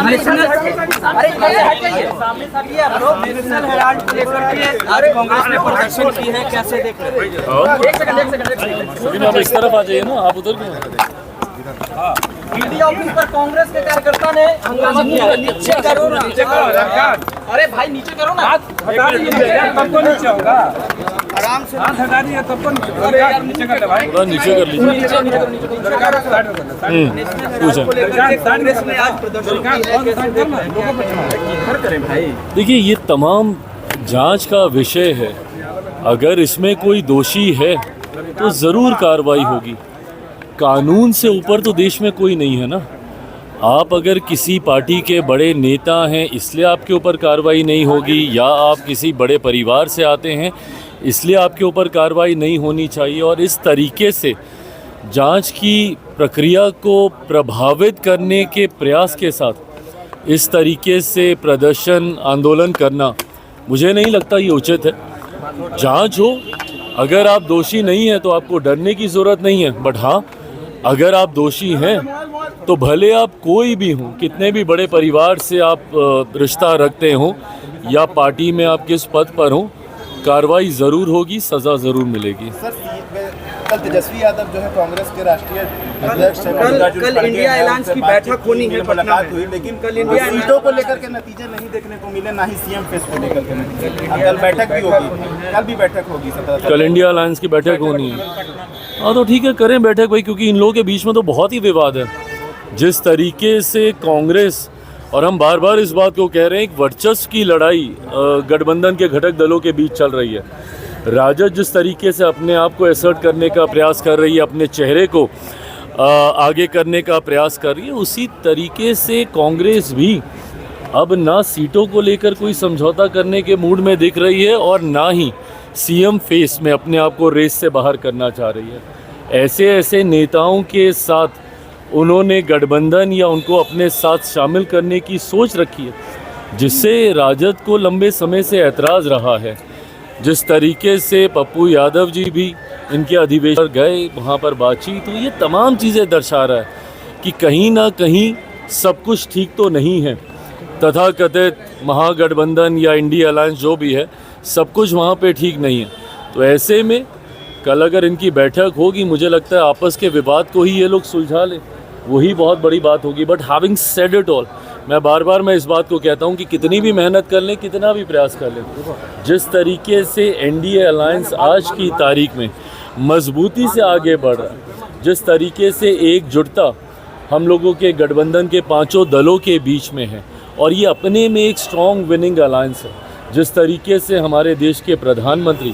National Herald को लेकर के आज कांग्रेस ने प्रदर्शन की है, कैसे देख रहे हैं? आप इस तरफ आ जाइए ना, आप उधर क्यों? ईडी ऑफिस पर कांग्रेस के कार्यकर्ता ने हंगामा किया। नीचे करो ना, अरे भाई नीचे करो ना, तब तो नीचे होगा, आराम से हाथ हटा दिया तब तो नीचे कर ले भाई, थोड़ा नीचे कर लीजिए। कांग्रेस ने आज प्रदर्शन किया है, कैसे देख रहे हैं? करें भाई, देखिए ये तमाम जांच का विषय है। अगर इसमें कोई दोषी है तो ज़रूर कार्रवाई होगी। कानून से ऊपर तो देश में कोई नहीं है ना। आप अगर किसी पार्टी के बड़े नेता हैं इसलिए आपके ऊपर कार्रवाई नहीं होगी, या आप किसी बड़े परिवार से आते हैं इसलिए आपके ऊपर कार्रवाई नहीं होनी चाहिए। और इस तरीके से जांच की प्रक्रिया को प्रभावित करने के प्रयास के साथ इस तरीके से प्रदर्शन आंदोलन करना मुझे नहीं लगता ये उचित है। जांच हो, अगर आप दोषी नहीं हैं तो आपको डरने की ज़रूरत नहीं है। बट हाँ, अगर आप दोषी हैं तो भले आप कोई भी हों, कितने भी बड़े परिवार से आप रिश्ता रखते हों या पार्टी में आप किस पद पर हों, कार्रवाई ज़रूर होगी, सज़ा ज़रूर मिलेगी। सर, कल तेजस्वी यादव जो है कांग्रेस के राष्ट्रीय अध्यक्ष कल इंडिया अलायंस की बैठक होनी है, मुलाकात हुई, लेकिन कल इंडिया सीटों को लेकर के नतीजे नहीं देखने को मिले, ना ही सीएम फेस को लेकर के नतीजे। कल बैठक भी होगी, कल भी बैठक होगी, कल इंडिया अलायंस की बैठक होनी है। हाँ तो ठीक है, करें बैठक भाई, क्योंकि इन लोगों के बीच में तो बहुत ही विवाद है। जिस तरीके से कांग्रेस, और हम बार बार इस बात को कह रहे हैं, एक वर्चस्व की लड़ाई गठबंधन के घटक दलों के बीच चल रही है। राजद जिस तरीके से अपने आप को एसर्ट करने का प्रयास कर रही है, अपने चेहरे को आगे करने का प्रयास कर रही है, उसी तरीके से कांग्रेस भी अब ना सीटों को लेकर कोई समझौता करने के मूड में दिख रही है और ना ही सीएम फेस में अपने आप को रेस से बाहर करना चाह रही है। ऐसे ऐसे नेताओं के साथ उन्होंने गठबंधन या उनको अपने साथ शामिल करने की सोच रखी है, जिससे राजद को लंबे समय से ऐतराज़ रहा है। जिस तरीके से पप्पू यादव जी भी इनके अधिवेशन गए, वहाँ पर बातचीत, तो ये तमाम चीज़ें दर्शा रहा है कि कहीं ना कहीं सब कुछ ठीक तो नहीं है। तथाकथित महागठबंधन या इंडिया अलायंस जो भी है, सब कुछ वहाँ पे ठीक नहीं है। तो ऐसे में कल अगर इनकी बैठक होगी, मुझे लगता है आपस के विवाद को ही ये लोग सुलझा लें, वही बहुत बड़ी बात होगी। But having said it all, मैं बार बार इस बात को कहता हूँ कि कितनी भी मेहनत कर लें, कितना भी प्रयास कर लें, जिस तरीके से एनडीए अलायंस आज की तारीख में मजबूती से आगे बढ़ रहा है, जिस तरीके से एकजुटता हम लोगों के गठबंधन के पांचों दलों के बीच में है, और ये अपने में एक स्ट्रॉन्ग विनिंग अलायंस है। जिस तरीके से हमारे देश के प्रधानमंत्री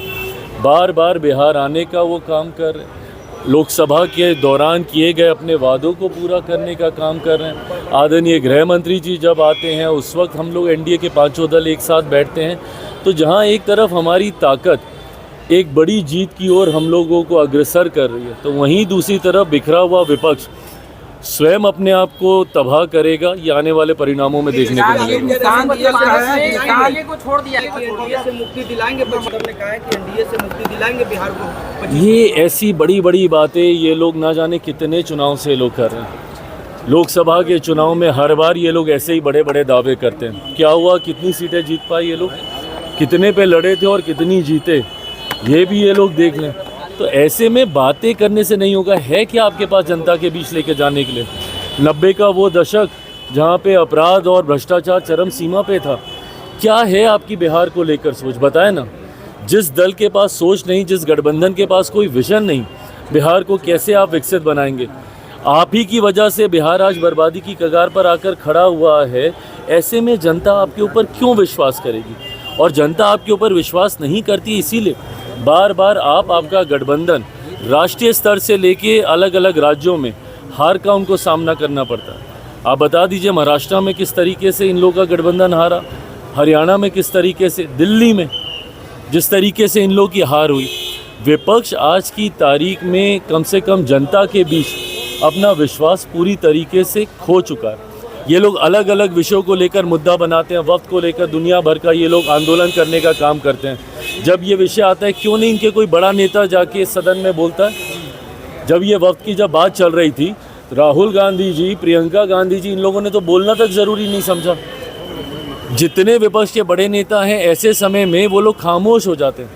बार बार बिहार आने का वो काम कर रहे हैं, लोकसभा के दौरान किए गए अपने वादों को पूरा करने का काम कर रहे हैं। आदरणीय गृह मंत्री जी जब आते हैं, उस वक्त हम लोग एनडीए के पांचों दल एक साथ बैठते हैं। तो जहां एक तरफ हमारी ताकत एक बड़ी जीत की ओर हम लोगों को अग्रसर कर रही है, तो वहीं दूसरी तरफ बिखरा हुआ विपक्ष स्वयं अपने आप को तबाह करेगा। ये आने वाले परिणामों में देखने को मिलेगा। ये ऐसी बड़ी बड़ी बातें ये लोग ना जाने कितने चुनाव से लोग कर रहे हैं। लोकसभा के चुनाव में हर बार ये लोग ऐसे ही बड़े बड़े दावे करते हैं। क्या हुआ, कितनी सीटें जीत पाए ये लोग, कितने पे लड़े थे और कितनी जीते, ये भी ये लोग देख लें। तो ऐसे में बातें करने से नहीं होगा। है क्या आपके पास जनता के बीच लेके जाने के लिए? 90 का वो दशक जहाँ पे अपराध और भ्रष्टाचार चरम सीमा पे था, क्या है आपकी बिहार को लेकर सोच? बताएं ना। जिस दल के पास सोच नहीं, जिस गठबंधन के पास कोई विजन नहीं, बिहार को कैसे आप विकसित बनाएंगे? आप ही की वजह से बिहार आज बर्बादी की कगार पर आकर खड़ा हुआ है। ऐसे में जनता आपके ऊपर क्यों विश्वास करेगी? और जनता आपके ऊपर विश्वास नहीं करती, इसीलिए बार बार आपका गठबंधन राष्ट्रीय स्तर से लेके अलग अलग राज्यों में हार का उनको सामना करना पड़ता है। आप बता दीजिए, महाराष्ट्र में किस तरीके से इन लोगों का गठबंधन हारा, हरियाणा में किस तरीके से, दिल्ली में जिस तरीके से इन लोगों की हार हुई। विपक्ष आज की तारीख में कम से कम जनता के बीच अपना विश्वास पूरी तरीके से खो चुका है। ये लोग अलग अलग विषयों को लेकर मुद्दा बनाते हैं, वक्त को लेकर दुनिया भर का ये लोग आंदोलन करने का काम करते हैं। जब ये विषय आता है, क्यों नहीं इनके कोई बड़ा नेता जाके सदन में बोलता है? जब ये वक्त की जब बात चल रही थी राहुल गांधी जी, प्रियंका गांधी जी, इन लोगों ने तो बोलना तक ज़रूरी नहीं समझा। जितने विपक्ष के बड़े नेता हैं ऐसे समय में वो लोग खामोश हो जाते हैं।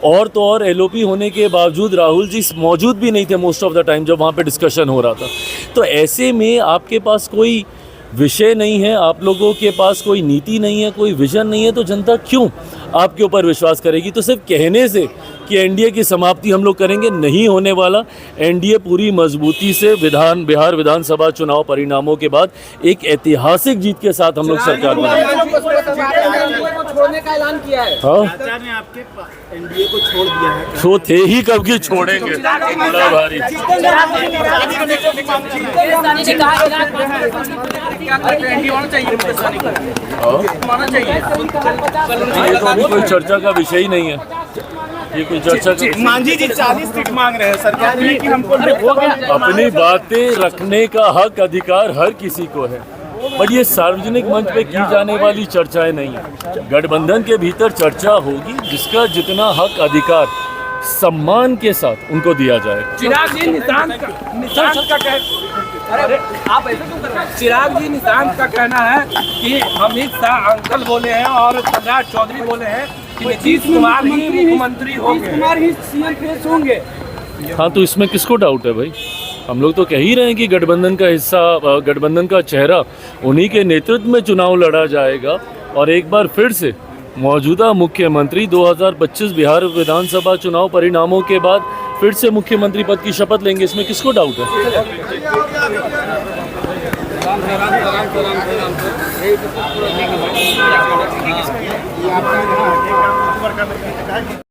और तो और एलओपी होने के बावजूद राहुल जी मौजूद भी नहीं थे मोस्ट ऑफ द टाइम जब वहाँ पे डिस्कशन हो रहा था। तो ऐसे में आपके पास कोई विषय नहीं है, आप लोगों के पास कोई नीति नहीं है, कोई विजन नहीं है, तो जनता क्यों आपके ऊपर विश्वास करेगी? तो सिर्फ कहने से कि एनडीए की समाप्ति हम लोग करेंगे, नहीं होने वाला। एनडीए पूरी मजबूती से बिहार विधानसभा चुनाव परिणामों के बाद एक ऐतिहासिक जीत के साथ हम लोग सरकार बनाएंगे। छोड़ने का ऐलान किया है। हाँ, चाचा ने आपके एनडीए को छोड़ दिया है। तो थे ही कब की छोड़ेंगे, बड़ा भारी। ये तो अभी कोई चर्चा का विषय ही नहीं है, ये कोई चर्चा का। मांझी जी 40 सीट मांग रहे हैं सरकार में कि हमको अपनी बातें रखने का हक अधिकार हर किसी को है, बट ये सार्वजनिक मंच पे की जाने वाली चर्चाएं नहीं है। गठबंधन के भीतर चर्चा होगी जिसका जितना हक अधिकार सम्मान के साथ उनको दिया जाएगा। चिराग जी निशांत का अरे आप ऐसे क्यों कर रहे हैं? चिराग जी निशांत का कहना है कि अमित शाह अंकल बोले हैं और सम्राट चौधरी बोले हैं कि नीतीश कुमार ही मुख्यमंत्री होंगे। हाँ, तो इसमें किसको डाउट है भाई? हम लोग तो कह ही रहे हैं कि गठबंधन का हिस्सा, गठबंधन का चेहरा उन्हीं के नेतृत्व में चुनाव लड़ा जाएगा और एक बार फिर से मौजूदा मुख्यमंत्री 2025 बिहार विधानसभा चुनाव परिणामों के बाद फिर से मुख्यमंत्री पद की शपथ लेंगे। इसमें किसको डाउट है?